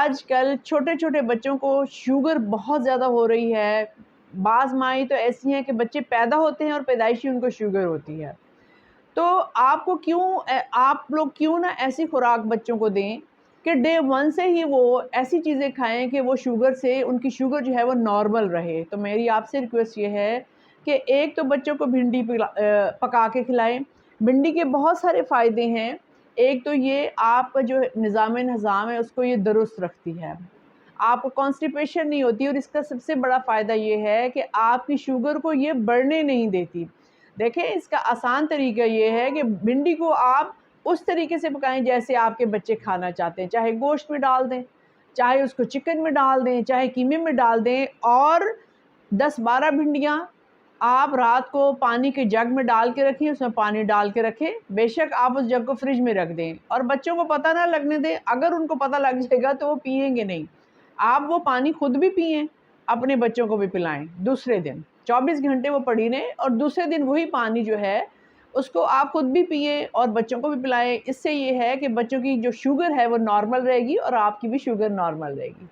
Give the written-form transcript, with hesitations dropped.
آج کل چھوٹے چھوٹے بچوں کو شوگر بہت زیادہ ہو رہی ہے. بعض مائیں تو ایسی ہیں کہ بچے پیدا ہوتے ہیں اور پیدائشی ان کو شوگر ہوتی ہے. تو آپ لوگ کیوں نہ ایسی خوراک بچوں کو دیں کہ ڈے 1 سے ہی وہ ایسی چیزیں کھائیں کہ وہ شوگر سے ان کی شوگر جو ہے وہ نارمل رہے. تو میری آپ سے ریکویسٹ یہ ہے کہ ایک تو بچوں کو بھنڈی پکا کے کھلائیں. بھنڈی کے بہت سارے فائدے ہیں. ایک تو یہ آپ کا جو نظام ہے اس کو یہ درست رکھتی ہے. آپ کو کانسٹیپیشن نہیں ہوتی، اور اس کا سب سے بڑا فائدہ یہ ہے کہ آپ کی شوگر کو یہ بڑھنے نہیں دیتی. دیکھیں اس کا آسان طریقہ یہ ہے کہ بھنڈی کو آپ اس طریقے سے پکائیں جیسے آپ کے بچے کھانا چاہتے ہیں. چاہے گوشت میں ڈال دیں، چاہے اس کو چکن میں ڈال دیں، چاہے قیمے میں ڈال دیں، اور 10-12 بھنڈیاں آپ رات کو پانی کے جگ میں ڈال کے رکھیں، اس میں پانی ڈال کے رکھیں. بے شک آپ اس جگ کو فریج میں رکھ دیں اور بچوں کو پتہ نہ لگنے دیں. اگر ان کو پتہ لگ جائے گا تو وہ پئیں گے نہیں. آپ وہ پانی خود بھی پئیں، اپنے بچوں کو بھی پلائیں. دوسرے دن 24 گھنٹے وہ پڑی رہیں اور دوسرے دن وہی پانی جو ہے اس کو آپ خود بھی پئیں اور بچوں کو بھی پلائیں. اس سے یہ ہے کہ بچوں کی جو شوگر ہے وہ نارمل رہے گی اور آپ کی بھی شوگر نارمل رہے گی.